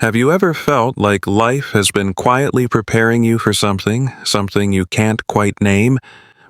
Have you ever felt like life has been quietly preparing you for something you can't quite name,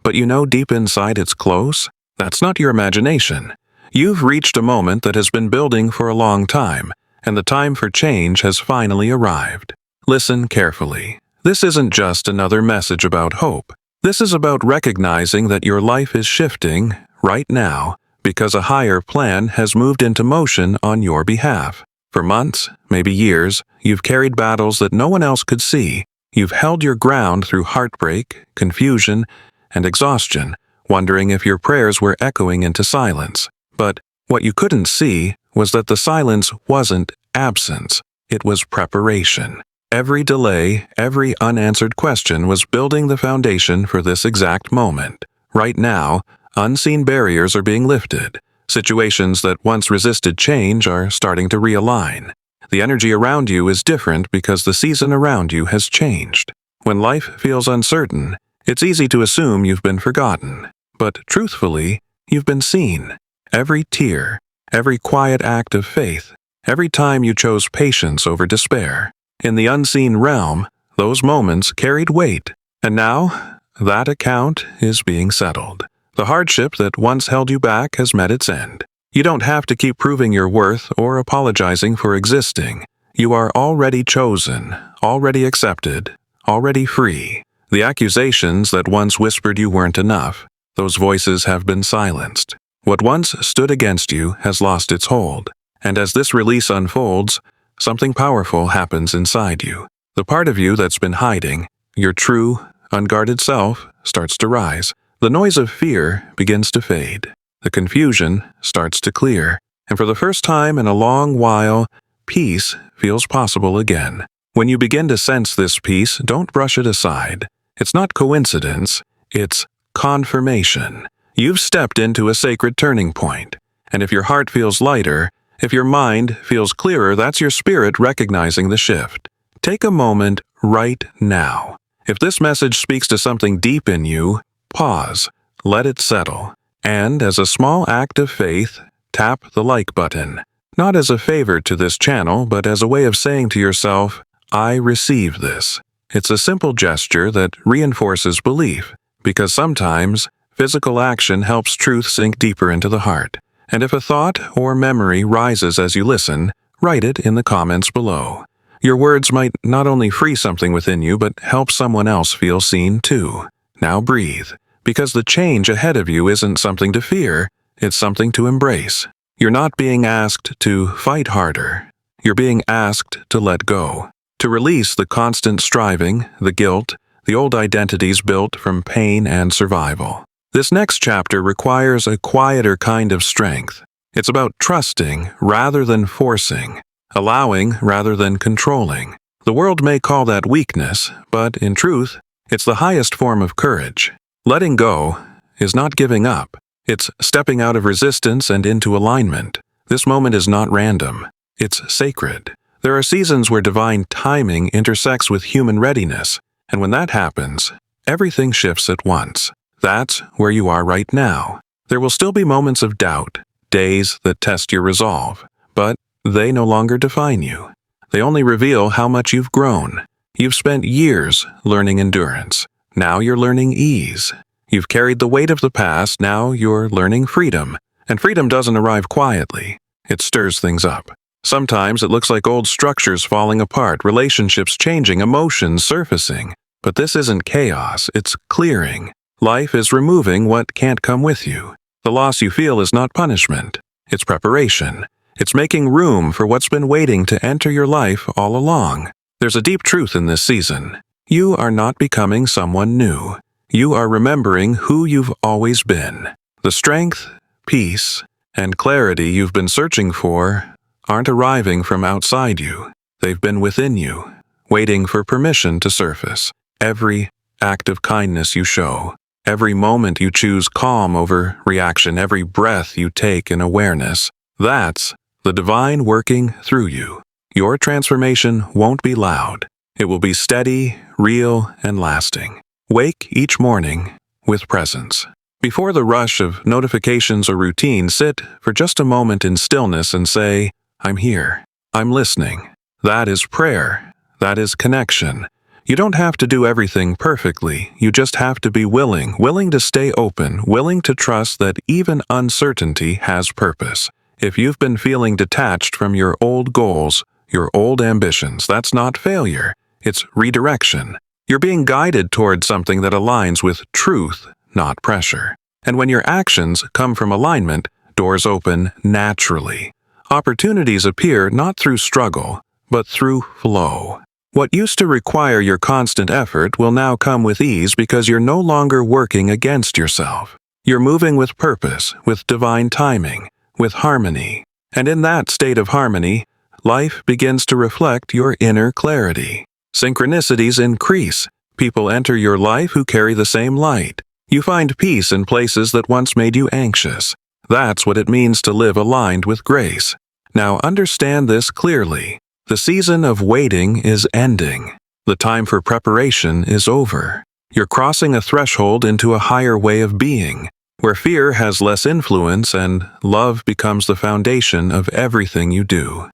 but you know deep inside it's close? That's not your imagination. You've reached a moment that has been building for a long time, and the time for change has finally arrived. Listen carefully. This isn't just another message about hope. This is about recognizing that your life is shifting right now because a higher plan has moved into motion on your behalf. For months, maybe years, you've carried battles that no one else could see. You've held your ground through heartbreak, confusion, and exhaustion, wondering if your prayers were echoing into silence. But what you couldn't see was that the silence wasn't absence, it was preparation. Every delay, every unanswered question was building the foundation for this exact moment. Right now, unseen barriers are being lifted. Situations that once resisted change are starting to realign. The energy around you is different because the season around you has changed. When life feels uncertain, it's easy to assume you've been forgotten. But truthfully, you've been seen. Every tear, every quiet act of faith, every time you chose patience over despair. In the unseen realm, those moments carried weight. And now, that account is being settled. The hardship that once held you back has met its end. You don't have to keep proving your worth or apologizing for existing. You are already chosen, already accepted, already free. The accusations that once whispered you weren't enough, those voices have been silenced. What once stood against you has lost its hold. And as this release unfolds, something powerful happens inside you. The part of you that's been hiding, your true, unguarded self, starts to rise. The noise of fear begins to fade. The confusion starts to clear. And for the first time in a long while, peace feels possible again. When you begin to sense this peace, don't brush it aside. It's not coincidence, it's confirmation. You've stepped into a sacred turning point. And if your heart feels lighter, if your mind feels clearer, that's your spirit recognizing the shift. Take a moment right now. If this message speaks to something deep in you, pause, let it settle, and as a small act of faith, tap the like button. Not as a favor to this channel, but as a way of saying to yourself, I receive this. It's a simple gesture that reinforces belief, because sometimes physical action helps truth sink deeper into the heart. And if a thought or memory rises as you listen, write it in the comments below. Your words might not only free something within you, but help someone else feel seen too. Now breathe. Because the change ahead of you isn't something to fear, it's something to embrace. You're not being asked to fight harder. You're being asked to let go, to release the constant striving, the guilt, the old identities built from pain and survival. This next chapter requires a quieter kind of strength. It's about trusting rather than forcing, allowing rather than controlling. The world may call that weakness, but in truth, it's the highest form of courage. Letting go is not giving up. It's stepping out of resistance and into alignment. This moment is not random. It's sacred. There are seasons where divine timing intersects with human readiness, and when that happens, everything shifts at once. That's where you are right now. There will still be moments of doubt, days that test your resolve, but they no longer define you. They only reveal how much you've grown. You've spent years learning endurance. Now you're learning ease. You've carried the weight of the past, now you're learning freedom. And freedom doesn't arrive quietly. It stirs things up. Sometimes it looks like old structures falling apart, relationships changing, emotions surfacing. But this isn't chaos, it's clearing. Life is removing what can't come with you. The loss you feel is not punishment. It's preparation. It's making room for what's been waiting to enter your life all along. There's a deep truth in this season. You are not becoming someone new. You are remembering who you've always been. The strength, peace, and clarity you've been searching for aren't arriving from outside you. They've been within you, waiting for permission to surface. Every act of kindness you show, every moment you choose calm over reaction, every breath you take in awareness, that's the divine working through you. Your transformation won't be loud. It will be steady, real, and lasting. Wake each morning with presence. Before the rush of notifications or routine, sit for just a moment in stillness and say, I'm here. I'm listening. That is prayer. That is connection. You don't have to do everything perfectly. You just have to be willing to stay open, willing to trust that even uncertainty has purpose. If you've been feeling detached from your old goals, your old ambitions, that's not failure. It's redirection. You're being guided toward something that aligns with truth, not pressure. And when your actions come from alignment, doors open naturally. Opportunities appear not through struggle, but through flow. What used to require your constant effort will now come with ease because you're no longer working against yourself. You're moving with purpose, with divine timing, with harmony. And in that state of harmony, life begins to reflect your inner clarity. Synchronicities increase. People enter your life who carry the same light. You find peace in places that once made you anxious. That's what it means to live aligned with grace. Now understand this clearly. The season of waiting is ending. The time for preparation is over. You're crossing a threshold into a higher way of being, where fear has less influence and love becomes the foundation of everything you do.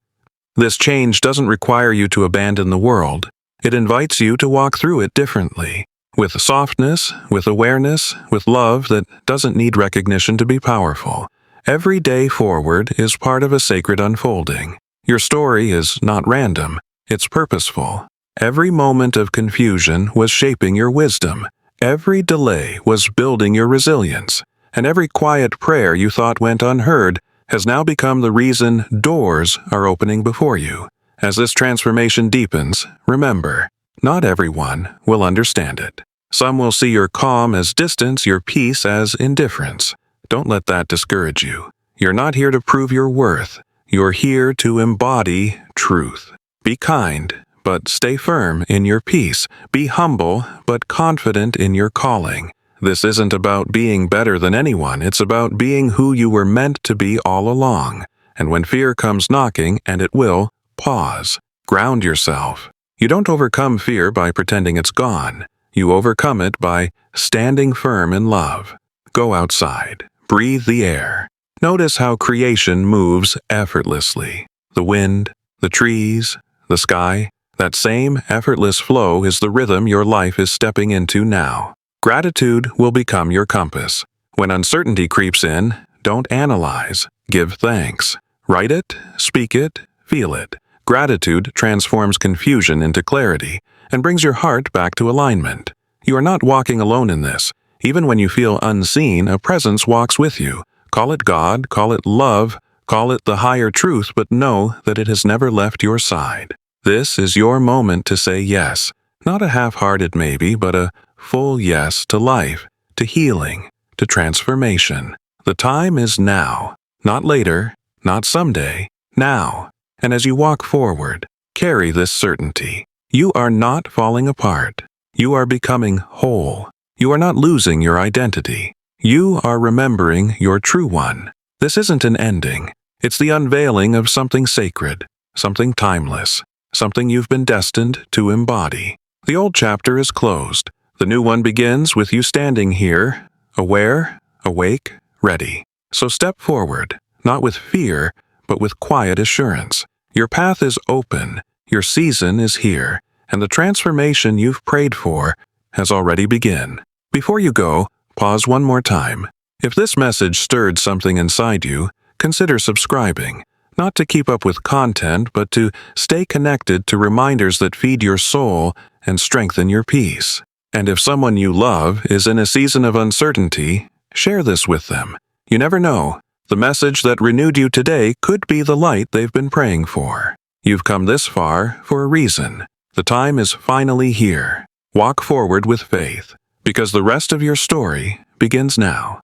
This change doesn't require you to abandon the world. It invites you to walk through it differently, with softness, with awareness, with love that doesn't need recognition to be powerful. Every day forward is part of a sacred unfolding. Your story is not random, it's purposeful. Every moment of confusion was shaping your wisdom. Every delay was building your resilience. And every quiet prayer you thought went unheard has now become the reason doors are opening before you. As this transformation deepens, remember, not everyone will understand it. Some will see your calm as distance, your peace as indifference. Don't let that discourage you. You're not here to prove your worth. You're here to embody truth. Be kind, but stay firm in your peace. Be humble, but confident in your calling. This isn't about being better than anyone. It's about being who you were meant to be all along. And when fear comes knocking, and it will, pause. Ground yourself. You don't overcome fear by pretending it's gone. You overcome it by standing firm in love. Go outside. Breathe the air. Notice how creation moves effortlessly. The wind, the trees, the sky. That same effortless flow is the rhythm your life is stepping into now. Gratitude will become your compass. When uncertainty creeps in, don't analyze. Give thanks. Write it, speak it, feel it. Gratitude transforms confusion into clarity and brings your heart back to alignment. You are not walking alone in this. Even when you feel unseen, a presence walks with you. Call it God, call it love, call it the higher truth, but know that it has never left your side. This is your moment to say yes. Not a half-hearted maybe, but a full yes to life, to healing, to transformation. The time is now. Not later, not someday, now. And as you walk forward, carry this certainty. You are not falling apart. You are becoming whole. You are not losing your identity. You are remembering your true one. This isn't an ending. It's the unveiling of something sacred, something timeless, something you've been destined to embody. The old chapter is closed. The new one begins with you standing here, aware, awake, ready. So step forward, not with fear, but with quiet assurance. Your path is open, your season is here, and the transformation you've prayed for has already begun. Before you go, pause one more time. If this message stirred something inside you, consider subscribing, not to keep up with content, but to stay connected to reminders that feed your soul and strengthen your peace. And if someone you love is in a season of uncertainty, share this with them. You never know. The message that renewed you today could be the light they've been praying for. You've come this far for a reason. The time is finally here. Walk forward with faith, because the rest of your story begins now.